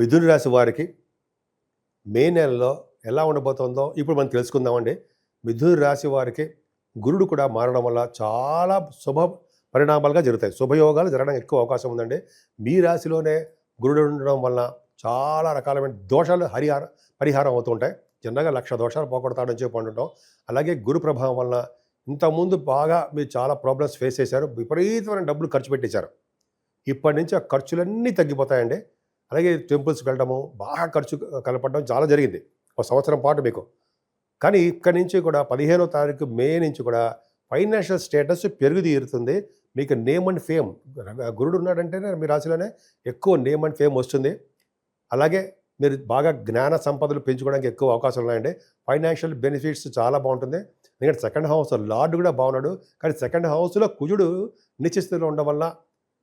మిథున రాశి వారికి మే నెలలో ఎలా ఉండబోతుందో ఇప్పుడు మనం తెలుసుకుందామండి. మిథున రాశి వారికి గురుడు కూడా మారడం వల్ల చాలా శుభ పరిణామాలుగా జరుగుతాయి. శుభయోగాలు జరగడానికి ఎక్కువ అవకాశం ఉందండి. మీ రాశిలోనే గురుడు ఉండడం వల్ల చాలా రకాలైన దోషాలు పరిహారం అవుతూ ఉంటాయి. జనరల్గా 1,00,000 దోషాలు పోగొడతాడని చెప్పి అంటుంటాం. అలాగే గురు ప్రభావం వల్ల ఇంతకుముందు బాగా మీరు చాలా ప్రాబ్లమ్స్ ఫేస్ చేశారు. విపరీతమైన డబ్బులు ఖర్చు పెట్టేశారు. ఇప్పటి నుంచి ఆ ఖర్చులన్నీ తగ్గిపోతాయండి. అలాగే టెంపుల్స్కి వెళ్ళడము, బాగా ఖర్చు కలపడం చాలా జరిగింది ఒక సంవత్సరం పాటు మీకు. కానీ ఇక్కడి నుంచి కూడా 15వ తారీఖు మే నుంచి కూడా ఫైనాన్షియల్ స్టేటస్ పెరుగు తీరుతుంది. మీకు నేమ్ అండ్ ఫేమ్, గురుడు ఉన్నాడంటేనే మీ రాశిలోనే ఎక్కువ నేమ్ అండ్ ఫేమ్ వస్తుంది. అలాగే మీరు బాగా జ్ఞాన సంపదలు పెంచుకోవడానికి ఎక్కువ అవకాశాలు ఉన్నాయండి. ఫైనాన్షియల్ బెనిఫిట్స్ చాలా బాగుంటుంది. ఎందుకంటే సెకండ్ హౌస్ లార్డ్ కూడా బాగున్నాడు. కానీ సెకండ్ హౌస్లో కుజుడు నిశ్చిస్థితిలో ఉండడం వల్ల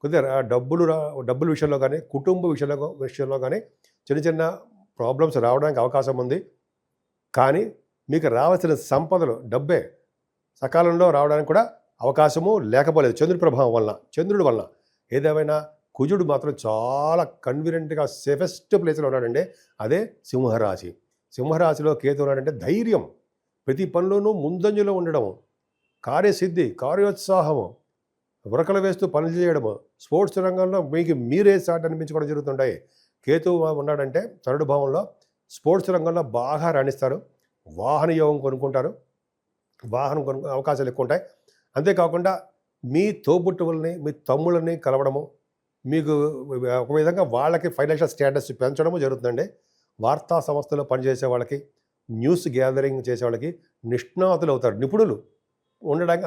కొద్దిగా డబ్బుల విషయంలో కానీ, కుటుంబ విషయంలో కానీ చిన్న చిన్న ప్రాబ్లమ్స్ రావడానికి అవకాశం ఉంది. కానీ మీకు రావాల్సిన సంపదలు, డబ్బే సకాలంలో రావడానికి కూడా అవకాశము లేకపోలేదు చంద్రుడి వలన. ఏదేమైనా కుజుడు మాత్రం చాలా కన్వీనియంట్గా సేఫెస్ట్ ప్లేస్లో ఉన్నాడండి. అదే సింహరాశి. సింహరాశిలో కేతు ఉన్నాడంటే ధైర్యం, ప్రతి పనిలోనూ ముందంజలో ఉండడము, కార్యసిద్ధి, కార్యోత్సాహము, ఉరకలు వేస్తూ పనులు చేయడము, స్పోర్ట్స్ రంగంలో మీకు మీరే సాటి అనిపించుకోవడం జరుగుతుంటాయి. కేతువు ఉన్నాడంటే థర్డ్ భావంలో స్పోర్ట్స్ రంగంలో బాగా రాణిస్తారు. వాహన యోగం కొనుక్కుంటారు. వాహనం అవకాశాలు ఎక్కువ ఉంటాయి. అంతేకాకుండా మీ తోబుట్టువుల్ని, మీ తమ్ముళ్ళని కలవడము, మీకు ఒక విధంగా వాళ్ళకి ఫైనాన్షియల్ స్టేటస్ పెంచడము జరుగుతుందండి. వార్తా సంస్థలో పనిచేసే వాళ్ళకి, న్యూస్ గ్యాదరింగ్ చేసే వాళ్ళకి నిష్ణాతులు అవుతారు.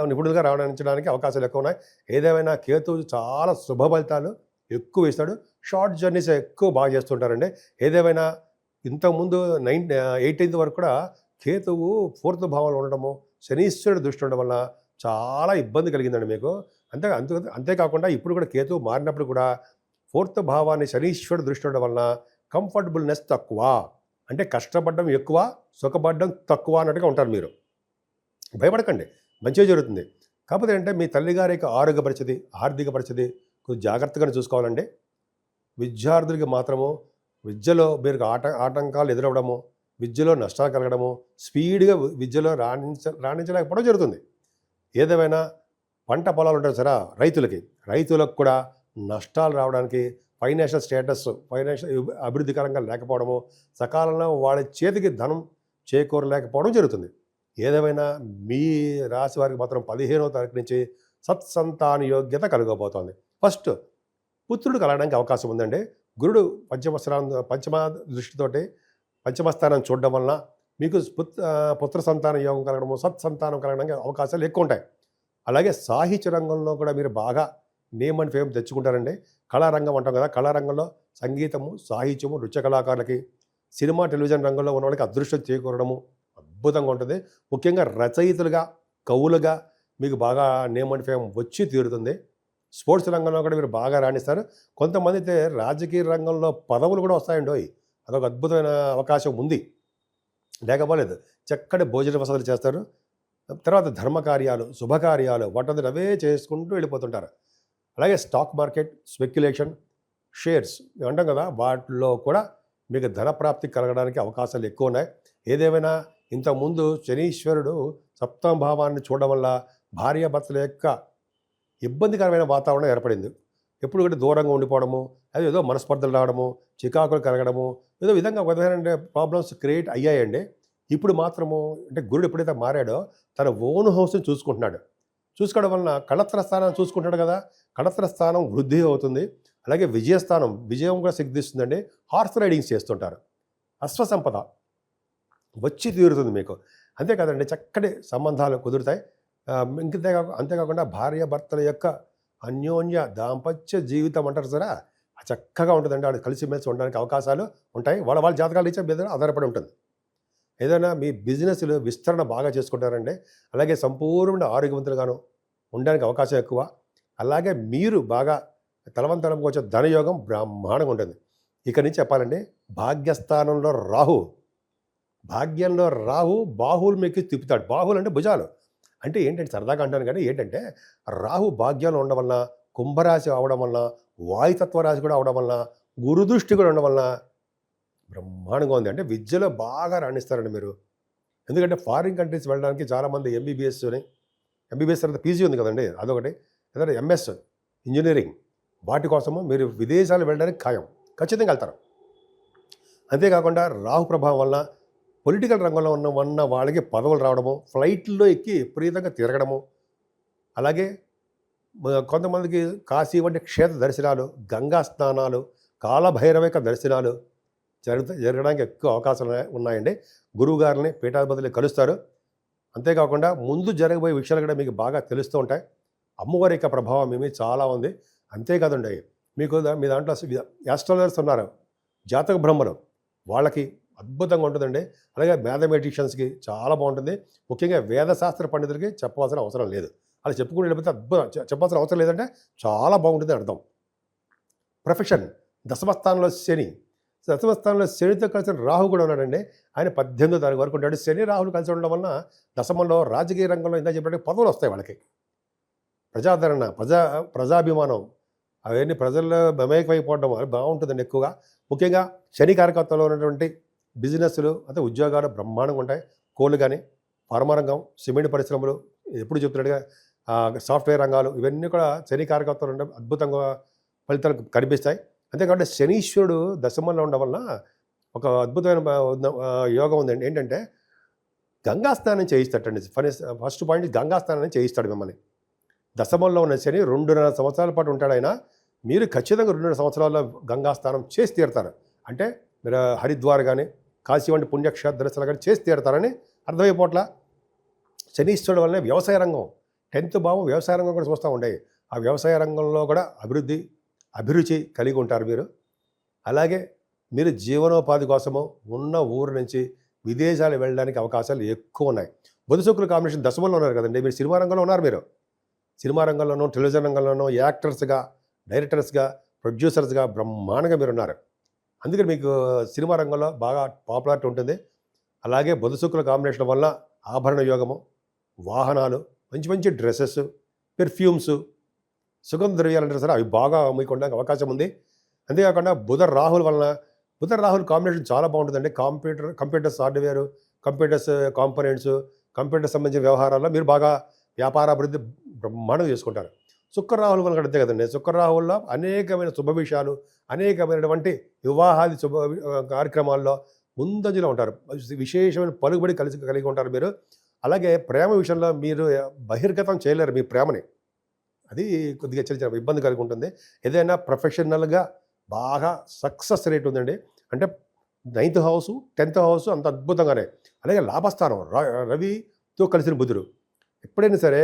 నిపుణులుగా రావడానికి అవకాశాలు ఎక్కువ ఉన్నాయి. ఏదేమైనా కేతువు చాలా శుభ ఫలితాలు ఎక్కువ ఇస్తాడు. షార్ట్ జర్నీస్ ఎక్కువ బాగా చేస్తుంటారండి. ఏదేమైనా ఇంతకుముందు 18th వరకు కూడా కేతువు 4th భావంలో ఉండడము, శనీశ్వరుడు దృష్టి ఉండడం వల్ల చాలా ఇబ్బంది కలిగిందండి మీకు. అంతేకాకుండా ఇప్పుడు కూడా కేతువు మారినప్పుడు కూడా 4th భావాన్ని శనీశ్వరుడు దృష్టి ఉండడం వలన కంఫర్టబుల్నెస్ తక్కువ, అంటే కష్టపడడం ఎక్కువ, సుఖపడడం తక్కువ అన్నట్టుగా ఉంటారు మీరు. భయపడకండి, మంచిగా జరుగుతుంది. కాకపోతే అంటే మీ తల్లిగారి యొక్క ఆరోగ్య పరిస్థితి, ఆర్థిక పరిస్థితి కొంచెం జాగ్రత్తగానే చూసుకోవాలండి. విద్యార్థులకి మాత్రము విద్యలో మీరు ఆటంకాలు ఎదురవ్వడము, విద్యలో నష్టాలు కలగడము, స్పీడ్గా విద్యలో రాణించలేకపోవడం జరుగుతుంది. ఏదేమైనా పంట పొలాలు ఉంటాయి సరే, రైతులకు కూడా నష్టాలు రావడానికి, ఫైనాన్షియల్ అభివృద్ధికరంగా లేకపోవడము, సకాలంలో వాళ్ళ చేతికి ధనం చేకూరలేకపోవడం జరుగుతుంది. ఏదేమైనా మీ రాశి వారికి మాత్రం 15వ తారీఖు నుంచి సత్సంతాన యోగ్యత కలగబోతోంది. ఫస్ట్ పుత్రుడు కలగడానికి అవకాశం ఉందండి. గురుడు పంచమ దృష్టితోటి పంచమస్థానం చూడడం వలన మీకు పుత్ర సంతాన యోగం కలగడము, సత్సంతానం కలగడానికి అవకాశాలు ఎక్కువ ఉంటాయి. అలాగే సాహిత్య రంగంలో కూడా మీరు బాగా నేమ్ అండ్ ఫేమ్ తెచ్చుకుంటారండి. కళారంగం అంటాం కదా, కళారంగంలో సంగీతము, సాహిత్యము, నృత్య కళాకారులకి, సినిమా టెలివిజన్ రంగంలో ఉన్న వాళ్ళకి అదృష్టం చేకూరడము అద్భుతంగా ఉంటుంది. ముఖ్యంగా రచయితలుగా, కవులుగా మీకు బాగా నేమ్ అండ్ ఫేమ్ వచ్చి తీరుతుంది. స్పోర్ట్స్ రంగంలో కూడా మీరు బాగా రాణిస్తారు. కొంతమంది అయితే రాజకీయ రంగంలో పదవులు కూడా వస్తాయండి. అదొక అద్భుతమైన అవకాశం ఉంది, లేకపోలేదు. చక్కటి భోజన వసతులు చేస్తారు. తర్వాత ధర్మకార్యాలు, శుభకార్యాలు వాటి అవే చేసుకుంటూ వెళ్ళిపోతుంటారు. అలాగే స్టాక్ మార్కెట్, స్పెక్యులేషన్, షేర్స్ అంటాం కదా, వాటిలో కూడా మీకు ధన ప్రాప్తి కలగడానికి అవకాశాలు ఎక్కువ ఉన్నాయి. ఏదేమైనా ఇంతకుముందు శనీశ్వరుడు 7వ భావాన్ని చూడడం వల్ల భార్యాభర్తల యొక్క ఇబ్బందికరమైన వాతావరణం ఏర్పడింది. ఎప్పుడు కూడా దూరంగా ఉండిపోవడము, ఏదో మనస్పర్ధలు రావడము, చికాకులు కలగడము, ఏదో విధంగా ఒక విధమైన ప్రాబ్లమ్స్ క్రియేట్ అయ్యాయండి. ఇప్పుడు మాత్రము అంటే గురుడు ఎప్పుడైతే మారాడో తన ఓన్ హౌస్ని చూసుకోవడం వలన కళత్ర స్థానాన్ని చూసుకుంటాడు కదా, కళత్ర స్థానం వృద్ధి అవుతుంది. అలాగే విజయం కూడా సిద్ధిస్తుందండి. హార్స్ రైడింగ్స్ చేస్తుంటారు. అశ్వసంపద వచ్చి తీరుతుంది మీకు. అంతేకాదండి, చక్కటి సంబంధాలు కుదురుతాయి. అంతేకాకుండా భార్యాభర్తల యొక్క అన్యోన్య దాంపత్య జీవితం అంటారు సరే, చక్కగా ఉంటుందండి. వాళ్ళు కలిసిమెలిసి ఉండడానికి అవకాశాలు ఉంటాయి. వాళ్ళ జాతకాలు ఇచ్చే మీద ఆధారపడి ఉంటుంది. ఏదైనా మీ బిజినెస్లు విస్తరణ బాగా చేసుకుంటారండి. అలాగే సంపూర్ణ ఆరోగ్యవంతులుగాను ఉండడానికి అవకాశం ఎక్కువ. అలాగే మీరు బాగా తలవంతరంగా వచ్చే ధనయోగం బ్రహ్మాండంగా ఉంటుంది. ఇక్కడి నుంచి చెప్పాలండి, భాగ్యంలో రాహు బాహువులు మీకు తిప్పుతాడు. బాహువులు అంటే భుజాలు. అంటే ఏంటంటే సరదాగా అంటాను కానీ ఏంటంటే రాహు భాగ్యంలో ఉండడం వలన, కుంభరాశి అవడం వలన, వాయుతత్వ రాశి కూడా అవడం వలన, గురుదృష్టి కూడా ఉండడం వలన బ్రహ్మాండంగా ఉంది. అంటే విద్యలో బాగా రాణిస్తారండి మీరు. ఎందుకంటే ఫారిన్ కంట్రీస్ వెళ్ళడానికి చాలామంది ఎంబీబీఎస్ తర్వాత పీజీ ఉంది కదండీ! అదొకటి. లేదంటే ఎంఎస్ ఇంజినీరింగ్ వాటి కోసము మీరు విదేశాలు వెళ్ళడానికి ఖాయం. ఖచ్చితంగా వెళ్తారు. అంతేకాకుండా రాహు ప్రభావం వలన పొలిటికల్ రంగంలో ఉన్న వాళ్ళకి పదవులు రావడము, ఫ్లైట్‌లో ఎక్కి విపరీతంగా తిరగడము, అలాగే కొంతమందికి కాశీ వంటి క్షేత్ర దర్శనాలు, గంగా స్నానాలు, కాలభైరవిక దర్శనాలు జరగడానికి ఎక్కువ అవకాశాలు ఉన్నాయండి. గురువుగారిని పీఠాధిపతులు కలుస్తారు. అంతేకాకుండా ముందు జరగబోయే విషయాలు కూడా మీకు బాగా తెలుస్తూ ఉంటాయి. అమ్మవారి యొక్క ప్రభావం మీ మీద చాలా ఉంది. అంతేకాదండి, మీకు మీ దాంట్లో యాస్ట్రాలజర్స్ ఉన్నారు, జాతక బ్రహ్మలు, వాళ్ళకి అద్భుతంగా ఉంటుందండి. అలాగే మ్యాథమెటిషియన్స్కి చాలా బాగుంటుంది. ముఖ్యంగా వేదశాస్త్ర పండితులకి చెప్పవలసిన అవసరం లేదు. అలా చెప్పుకుంటూ వెళ్ళిపోతే చెప్పవలసిన అవసరం లేదంటే చాలా బాగుంటుంది అర్థం. ప్రొఫెషన్ దశమస్థానంలో శనితో కలిసిన రాహు కూడా ఉన్నాడండి. ఆయన 18వ తారీఖు వరకు ఉంటాడు. శని రాహులు కలిసి ఉండడం వలన దశమంలో రాజకీయ రంగంలో ఇందా చెప్పినట్టు పదవులు వస్తాయి వాళ్ళకి. ప్రజాదరణ, ప్రజాభిమానం అవన్నీ ప్రజల్లో మమేకమైపోవడం అది బాగుంటుందండి ఎక్కువగా. ముఖ్యంగా శని కారకత్వంలో ఉన్నటువంటి బిజినెస్లు అంటే ఉద్యోగాలు బ్రహ్మాండంగా ఉంటాయి. కోళ్ళు కానీ, ఫార్మా రంగం, సిమెంట్ పరిశ్రమలు, ఎప్పుడు చెప్తున్నట్టుగా సాఫ్ట్వేర్ రంగాలు ఇవన్నీ కూడా శని కారకత్వంలో ఉండడం అద్భుతంగా ఫలితాలు కనిపిస్తాయి. అంతేకాకుండా శనీశ్వరుడు దశమంలో ఉండడం వలన ఒక అద్భుతమైన యోగం ఉందండి. ఏంటంటే గంగా స్నానం చేయిస్తాడండి. ఫస్ట్ పాయింట్ గంగా స్నానం చేయిస్తాడు మిమ్మల్ని. దశమంలో ఉన్న శని 2.5 సంవత్సరాల పాటు ఉంటాడు ఆయన. మీరు ఖచ్చితంగా 2.5 సంవత్సరాల్లో గంగా స్నానం చేసి తీరుతారు. అంటే మీరు హరిద్వార్ కానీ, కాశీ వంటి పుణ్యక్షేత్ర దర్శనాలు కానీ చేసి తీరుతారని అర్థమైపోట్ల. శనీశ్వరుడు వల్లనే వ్యవసాయ రంగం 10th భావం వ్యవసాయ రంగం కూడా చూస్తూ ఉండే. ఆ వ్యవసాయ రంగంలో కూడా అభిరుచి కలిగి ఉంటారు మీరు. అలాగే మీరు జీవనోపాధి కోసము ఉన్న ఊరు నుంచి విదేశాలు వెళ్ళడానికి అవకాశాలు ఎక్కువ ఉన్నాయి. బుధ శుక్రుల కాంబినేషన్ దశమంలో ఉన్నారు కదండి. మీరు సినిమా రంగంలో ఉన్నారు. మీరు సినిమా రంగంలోనూ, టెలివిజన్ రంగంలోనూ యాక్టర్స్గా, డైరెక్టర్స్గా, ప్రొడ్యూసర్స్గా బ్రహ్మాండంగా మీరు ఉన్నారు. అందుకని మీకు సినిమా రంగంలో బాగా పాపులారిటీ ఉంటుంది. అలాగే బుధ శుక్రుల కాంబినేషన్ వల్ల ఆభరణ యోగము, వాహనాలు, మంచి మంచి డ్రెస్సెస్, పెర్ఫ్యూమ్స్, సుగంధ ద్రవ్యాలు అంటారు సరే, అవి బాగా మీకు ఉండడానికి అవకాశం ఉంది. అంతేకాకుండా బుధ రాహుల్ కాంబినేషన్ చాలా బాగుంటుందండి. Computers hardware, computers components, computer సంబంధించిన వ్యవహారాల్లో మీరు బాగా వ్యాపారాభివృద్ధి బ్రహ్మాండంగా చేసుకుంటారు. శుక్రరాహుల వల్ల అంతే కదండి. శుక్రరాహుల్లో అనేకమైన శుభ విషయాలు, అనేకమైనటువంటి వివాహాది కార్యక్రమాల్లో ముందంజలో ఉంటారు. విశేషమైన పలుకుబడి కలిగి ఉంటారు మీరు. అలాగే ప్రేమ విషయంలో మీరు బహిర్గతం చేయలేరు మీ ప్రేమని. అది కొద్దిగా చిన్న ఇబ్బంది కలిగి ఉంటుంది. ఏదైనా ప్రొఫెషనల్గా బాగా సక్సెస్ రేట్ ఉందండి. అంటే 9th హౌసు, 10th హౌసు అంత అద్భుతంగానే. అలాగే లాభస్థానం రవితో కలిసిన బుధుడు. ఎప్పుడైనా సరే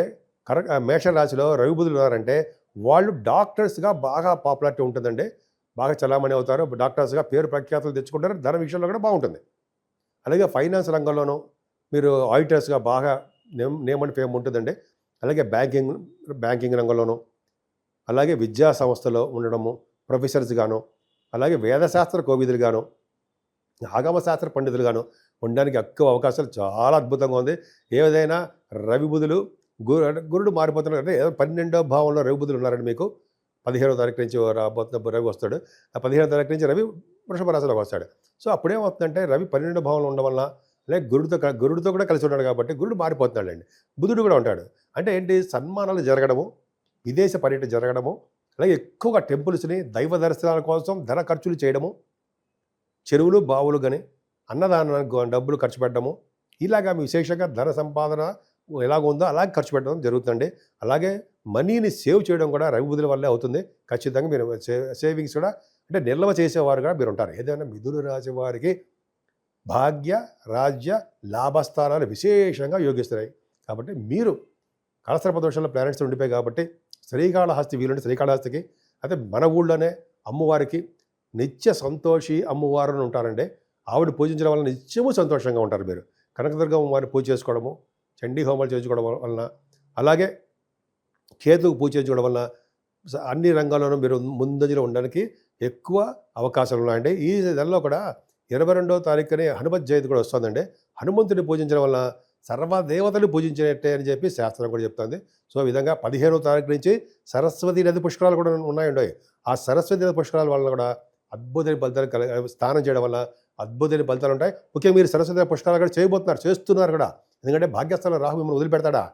మేషరాశిలో రవి బుధులు ఉన్నారంటే వాళ్ళు డాక్టర్స్గా బాగా పాపులారిటీ ఉంటుందండి. బాగా చలామణి అవుతారు. డాక్టర్స్గా పేరు ప్రఖ్యాతులు తెచ్చుకుంటారు. ధన విషయంలో కూడా బాగుంటుంది. అలాగే ఫైనాన్స్ రంగంలోనూ మీరు ఆడిటర్స్గా బాగా నేమ్ అండ్ ఫేమ్ ఉంటుందండి. అలాగే బ్యాంకింగ్ రంగంలోనూ, అలాగే విద్యా సంస్థలో ఉండడము, ప్రొఫెసర్స్గాను, అలాగే వేదశాస్త్ర కోవిదులుగాను, ఆగమశాస్త్ర పండితులుగాను ఉండడానికి ఎక్కువ అవకాశాలు చాలా అద్భుతంగా ఉంది. ఏదైనా రవి బుధులు గురుడు మారిపోతున్నారు అంటే 12వ భావంలో రవి బుధులు ఉన్నారండి మీకు. 15వ తారీఖు నుంచి రాబోతున్న రవి వస్తాడు. ఆ 15వ తారీఖు నుంచి రవి వృషభ రాశిలోకి వస్తాడు. సో అప్పుడేమవుతుందంటే రవి 12వ భావంలో ఉండడం వల్ల, అలాగే గురుడితో కూడా కలిసి ఉన్నాడు కాబట్టి గురుడు మారిపోతున్నాడండి. బుధుడు కూడా ఉంటాడు. అంటే ఏంటి, సన్మానాలు జరగడము, విదేశ పర్యటన జరగడము, అలాగే ఎక్కువగా టెంపుల్స్ని దైవ దర్శనాల కోసం ధన ఖర్చులు చేయడము, చెరువులు బావులు కానీ అన్నదానానికి డబ్బులు ఖర్చు పెట్టడము, ఇలాగా విశేషంగా ధన సంపాదన ఎలాగ ఉందో అలాగే ఖర్చు పెట్టడం జరుగుతుందండి. అలాగే మనీని సేవ్ చేయడం కూడా రవి బుధుల వల్లే అవుతుంది. ఖచ్చితంగా మీరు సేవింగ్స్ కూడా అంటే నిల్వ చేసేవారు కూడా మీరు ఉంటారు. ఏదైనా మిథున రాశి వారికి భాగ్య, రాజ్య, లాభస్థానాలు విశేషంగా యోగిస్తున్నాయి. కాబట్టి మీరు కలసర్ప దోషంలో ప్లానెట్స్ ఉండిపోయి కాబట్టి శ్రీకాళహస్తి వీలుంటే శ్రీకాళహస్తికి, అయితే మన ఊళ్ళోనే అమ్మవారికి నిత్య సంతోషి అమ్మవారు ఉంటారండి. ఆవిడ పూజించడం వల్ల నిత్యము సంతోషంగా ఉంటారు మీరు. కనకదుర్గ అమ్మవారిని పూజ చేసుకోవడము, చండీ హోమాలు చేసుకోవడం వలన, అలాగే కేతుకు పూజ చేసుకోవడం వలన అన్ని రంగాల్లోనూ మీరు ముందంజలో ఉండడానికి ఎక్కువ అవకాశాలు ఉన్నాయండి. ఈ నెలలో కూడా 22వ తారీఖునే హనుమత్ జయంతి కూడా వస్తుందండి. హనుమంతుని పూజించడం వల్ల సర్వదేవతలు పూజించినట్టే అని చెప్పి శాస్త్రం కూడా చెప్తుంది. సో ఈ విధంగా 15వ తారీఖు నుంచి సరస్వతి నది పుష్కరాలు కూడా ఉన్నాయండి. ఆ సరస్వతి నది పుష్కరాల వల్ల కూడా అద్భుతమైన ఫలితాలు స్నానం చేయడం వల్ల అద్భుతమైన ఫలితాలు ఉంటాయి. ముఖ్యంగా మీరు సరస్వతి పుష్కరాలు కూడా చేయబోతున్నారు, చేస్తున్నారు కూడా. ఎందుకంటే భాగ్యస్థానంలో రాహు మిమ్మల్ని వదిలిపెడతాడా?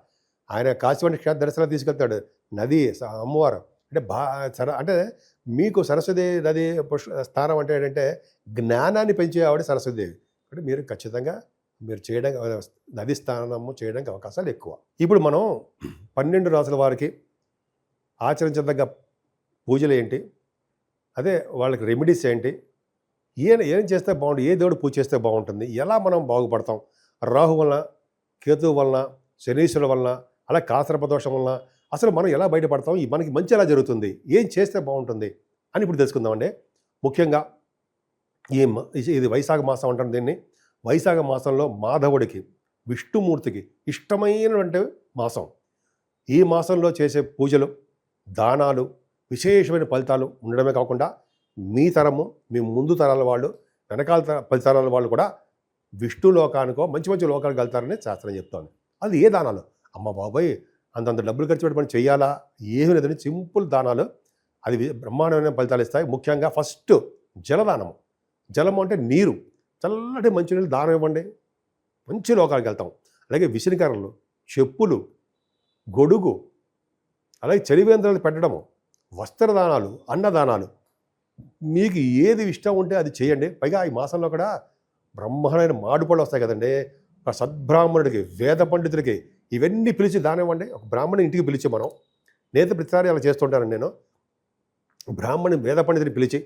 ఆయన కాశీ వంటి క్షేత్ర దర్శనాలు తీసుకెళ్తాడు. నది అమ్మవారు అంటే అంటే మీకు సరస్వతి నది స్థానం అంటే ఏంటంటే జ్ఞానాన్ని పెంచే ఆవిడ సరస్వతిదేవి. అంటే మీరు ఖచ్చితంగా మీరు చేయడానికి నది స్థానము చేయడానికి అవకాశాలు ఎక్కువ. ఇప్పుడు మనం 12 రాసుల వారికి ఆచరించదగ్గ పూజలు ఏంటి, అదే వాళ్ళకి రెమెడీస్ ఏంటి, ఏం చేస్తే బాగుంటుంది, ఏ దేవుడు పూజ చేస్తే బాగుంటుంది, ఎలా మనం బాగుపడతాం, రాహు వలన, కేతువు వలన, శనీశ్వరుల వలన, అలా కాసరపదోషం వలన అసలు మనం ఎలా బయటపడతాం, మనకి మంచి ఎలా జరుగుతుంది, ఏం చేస్తే బాగుంటుంది అని ఇప్పుడు తెలుసుకుందామండి. ముఖ్యంగా ఇది వైశాఖ మాసం అంటారు దీన్ని. వైశాఖ మాసంలో మాధవుడికి, విష్ణుమూర్తికి ఇష్టమైనటువంటి మాసం. ఈ మాసంలో చేసే పూజలు, దానాలు, విశేషమైన ఫలితాలు ఉండడమే కాకుండా మీ తరము, మీ ముందు తరాల వాళ్ళు, వెనకాల 10 తరాల వాళ్ళు కూడా విష్ణు లోకానికో మంచి మంచి లోకానికి వెళ్తారని శాస్త్రం చెప్తోంది. అది ఏ దానాలు? అమ్మ బాబాయ్ అంతంత డబ్బులు ఖర్చు పెట్టి మనం చేయాలా? ఏమీ లేదని సింపుల్ దానాలు, అది బ్రహ్మాండమైన ఫలితాలు ఇస్తాయి. ముఖ్యంగా ఫస్ట్ జలదానము. జలము అంటే నీరు, చల్లటి మంచినీళ్ళు దానం ఇవ్వండి, మంచి లోకాలకు వెళ్తాం. అలాగే విసిరికర్రలు, చెప్పులు, గొడుగు, అలాగే చలివేంద్రాలు పెట్టడము, వస్త్రదానాలు, అన్నదానాలు, మీకు ఏది ఇష్టం ఉంటే అది చేయండి. పైగా ఈ మాసంలో కూడా బ్రహ్మాండమైన మామిడిపళ్ళు వస్తాయి కదండి. ఒక సద్బ్రాహ్మణుడికి, వేద పండితుడికి ఇవన్నీ పిలిచి దానం ఇవ్వండి. ఒక బ్రాహ్మణుని ఇంటికి పిలిచి మనం, నేత ప్రతిసారి అలా చేస్తుంటానండి నేను. బ్రాహ్మణి వేద పండితుడిని పిలిచి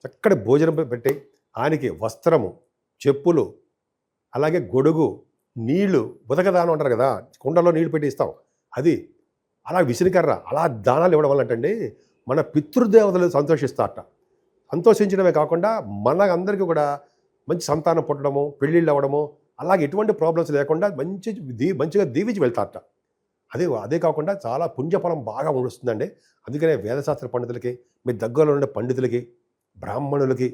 చక్కటి భోజనం పెట్టి ఆయనకి వస్త్రము, చెప్పులు, అలాగే గొడుగు, నీళ్లు, ఉదకదానం అంటారు కదా, కుండలో నీళ్లు పెట్టి ఇస్తాం అది, అలా విసిరికర్ర, అలా దానాలు ఇవ్వడం వల్ల అంటే మన పితృదేవతలు సంతోషిస్తారట. సంతోషించడమే కాకుండా మన అందరికీ కూడా మంచి సంతానం పుట్టడము, పెళ్ళిళ్ళు అవ్వడము, అలాగే ఎటువంటి ప్రాబ్లమ్స్ లేకుండా మంచిగా దీవించి వెళ్తారట. అదే కాకుండా చాలా పుణ్యఫలం బాగా వస్తుందండి. అందుకనే వేదశాస్త్ర పండితులకి, మీ దగ్గరలో ఉండే పండితులకి, బ్రాహ్మణులకి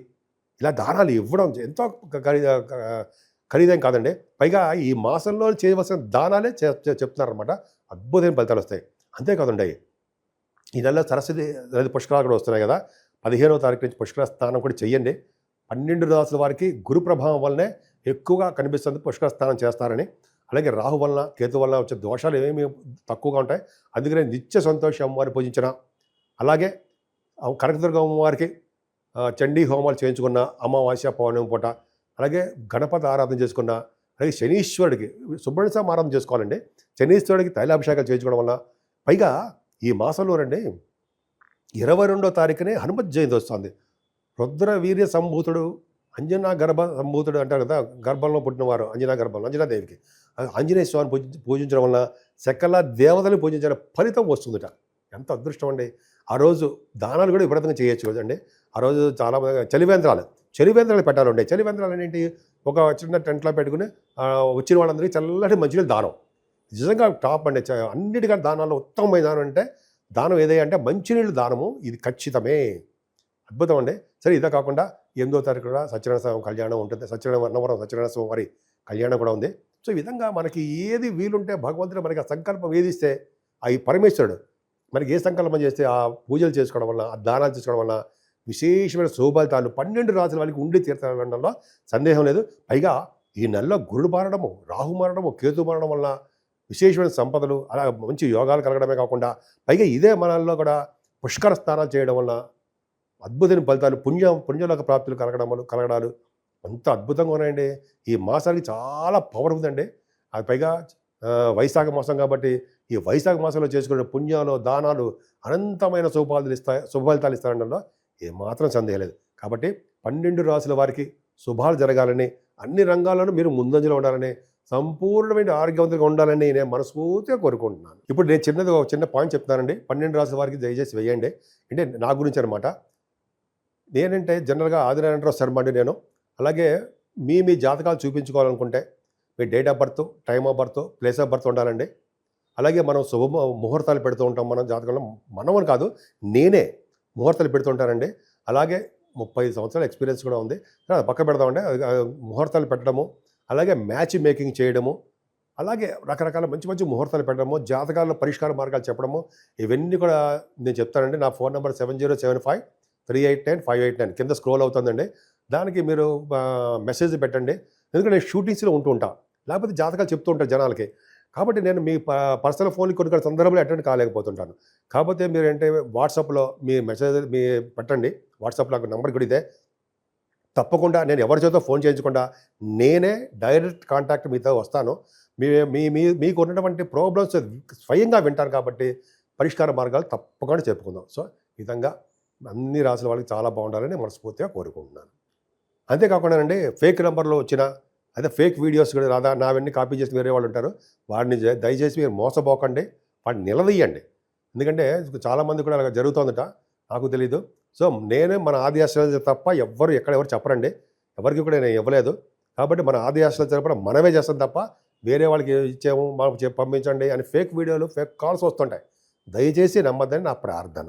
ఇలా దానాలు ఇవ్వడం ఎంతో ఖరీదేం కాదండి. పైగా ఈ మాసంలో చేయవలసిన దానాలే చెప్తున్నారనమాట. అద్భుతమైన ఫలితాలు వస్తాయి. అంతేకాదండి, ఈ నెలలో సరస్వతి నది పుష్కరాలు కూడా వస్తున్నాయి కదా. 15వ తారీఖు నుంచి పుష్కర స్నానం కూడా చెయ్యండి. 12 రాసుల వారికి గురు ప్రభావం వల్లనే ఎక్కువగా కనిపిస్తుంది పుష్కర స్నానం చేస్తారని. అలాగే రాహు వలన, కేతు వలన వచ్చే దోషాలు ఏమేమి తక్కువగా ఉంటాయి. అందుకనే నిత్య సంతోషి అమ్మవారిని పూజించిన, అలాగే కనకదుర్గ అమ్మవారికి చండీ హోమాలు చేయించుకున్న, అమావాస్య పౌర్ణమి పూట, అలాగే గణపతి ఆరాధన చేసుకున్న, అలాగే శనీశ్వరుడికి సుబ్రహ్మణ్య స్వామి ఆరాధన చేసుకోవాలండి. శనీశ్వరుడికి తైలాభిషేకాలు చేయించుకోవడం వల్ల, పైగా ఈ మాసంలోనండి 22వ తారీఖునే హనుమత్ జయంతి వస్తుంది. రుద్ర వీర్య సంభూతుడు, అంజనా గర్భ సంభూతుడు అంటారు కదా, గర్భంలో పుట్టినవారు అంజనా గర్భంలో, అంజనాదేవికి ఆంజనేయ స్వామిని పూజించడం వల్ల సకల దేవతలు పూజించిన ఫలితం వస్తుందట. ఎంత అదృష్టం అండి. ఆ రోజు దానాలు కూడా విపరీతంగా చేయొచ్చు కదండి. ఆ రోజు చాలా చలివేంద్రాలు పెట్టాలండి. చలివేంద్రాలు ఏంటి, ఒక చిన్న టెంట్లో పెట్టుకుని వచ్చిన వాళ్ళందరికీ చల్లటి మంచినీళ్ళు దానం. నిజంగా టాప్ అండి. అన్నిటికంటే దానాల్లో ఉత్తమమైన దానం అంటే దానం ఏదైనా అంటే మంచినీళ్ళు దానము, ఇది ఖచ్చితమే. అద్భుతం అండి. సరే, ఇదే కాకుండా 8వ తారీఖు కూడా సత్యనారాయణ స్వామి కళ్యాణం ఉంటుంది. అన్నవరం సత్యనారాయణ స్వామి వారి కళ్యాణం కూడా ఉంది. సో ఈ విధంగా మనకి ఏది వీలుంటే భగవంతుడు మనకి ఆ సంకల్పం వేధిస్తే, ఈ పరమేశ్వరుడు మనకి ఏ సంకల్పం చేస్తే ఆ పూజలు చేసుకోవడం వల్ల, ఆ దానాలు చేసుకోవడం వల్ల విశేషమైన శుభఫలితాలు 12 రాసుల వాళ్ళకి ఉండి తీర్థంలో సందేహం లేదు. పైగా ఈ నెలలో గురుడు మారడము, రాహు మారడము, కేతు మారడం వల్ల విశేషమైన సంపదలు, అలా మంచి యోగాలు కలగడమే కాకుండా పైగా ఇదే మనల్లో కూడా పుష్కర స్నానాలు చేయడం వల్ల అద్భుతమైన ఫలితాలు, పుణ్యలోక ప్రాప్తులు కలగడాలు అంత అద్భుతంగా ఉన్నాయండి. ఈ మాసానికి చాలా పవర్ ఉందండి. అది పైగా వైశాఖ మాసం కాబట్టి ఈ వైశాఖ మాసంలో చేసుకునే పుణ్యాలు, దానాలు అనంతమైన శుభఫలితాలు ఇస్తారనడంలో ఏమాత్రం సందేహం లేదు. కాబట్టి 12 రాసుల వారికి శుభాలు జరగాలని, అన్ని రంగాల్లోనూ మీరు ముందంజలో ఉండాలని, సంపూర్ణమైన ఆరోగ్యవంతంగా ఉండాలని నేను మనస్ఫూర్తిగా కోరుకుంటున్నాను. ఇప్పుడు నేను చిన్న పాయింట్ చెప్తున్నానండి. 12 రాసుల వారికి దయచేసి వేయండి. అంటే నా గురించి అనమాట. నేనంటే జనరల్గా ఆదినారాయణరావు శర్మ అండి నేను. అలాగే మీ జాతకాలు చూపించుకోవాలనుకుంటే మీ date of birth, time of birth, place of birth ఉండాలండి. అలాగే మనం ముహూర్తాలు పెడుతూ ఉంటాం. మనం జాతకంలో మనమని కాదు, నేనే ముహూర్తాలు పెడుతూ ఉంటానండి. అలాగే 35 సంవత్సరాల ఎక్స్పీరియన్స్ కూడా ఉంది. పక్క పెడదామండి. ముహూర్తాలు పెట్టడము, అలాగే మ్యాచ్ మేకింగ్ చేయడము, అలాగే రకరకాల మంచి ముహూర్తాలు పెట్టడము, జాతకాల్లో పరిష్కార మార్గాలు చెప్పడము, ఇవన్నీ కూడా నేను చెప్తానండి. నా ఫోన్ నెంబర్ 7075389589 కింద స్క్రోల్ అవుతుందండి. దానికి మీరు మెసేజ్ పెట్టండి. ఎందుకంటే నేను షూటింగ్స్లో ఉంటూ ఉంటా, లేకపోతే జాతకాలు చెప్తూ ఉంటాను జనాలకి. కాబట్టి నేను మీ పర్సనల్ ఫోన్కి కొన్ని కొన్ని సందర్భంలో అటెండ్ కాలేకపోతుంటాను. కాకపోతే మీరు ఏంటంటే వాట్సాప్లో మీ మెసేజ్ మీ పెట్టండి. వాట్సాప్లో నాకు నంబర్ కూడా ఇదే. తప్పకుండా నేను ఎవరి చేతో ఫోన్ చేయించకుండా నేనే డైరెక్ట్ కాంటాక్ట్ మీతో వస్తాను. మీ మీ మీ మీకు ఉన్నటువంటి ప్రాబ్లమ్స్ స్వయంగా వింటాను కాబట్టి పరిష్కార మార్గాలు తప్పకుండా చెప్పుకుందాం. సో ఈ విధంగా అన్ని రాసుల వాళ్ళకి చాలా బాగుండాలని మనస్ఫూర్తిగా కోరుకుంటున్నాను. అంతేకాకుండానండి ఫేక్ నెంబర్లో వచ్చిన అదే ఫేక్ వీడియోస్ కూడా రాదా నావన్నీ కాపీ చేసి వేరే వాళ్ళు ఉంటారు. వాడిని దయచేసి మీరు మోసపోకండి, వాడిని నిలదీయండి. ఎందుకంటే చాలామంది కూడా అలా జరుగుతుందట, నాకు తెలీదు. సో నేనే మన ఆది ఆశ్రయం తప్ప ఎవరు చెప్పరండి, ఎవరికి కూడా నేను ఇవ్వలేదు. కాబట్టి మన ఆది ఆశ్రయం తరపున మనమే చేస్తాం తప్ప వేరే వాళ్ళకి ఇచ్చాము మాకు పంపించండి అని ఫేక్ వీడియోలు ఫేక్ కాల్స్ వస్తుంటాయి. దయచేసి నమ్మద్దని నా ప్రార్థన.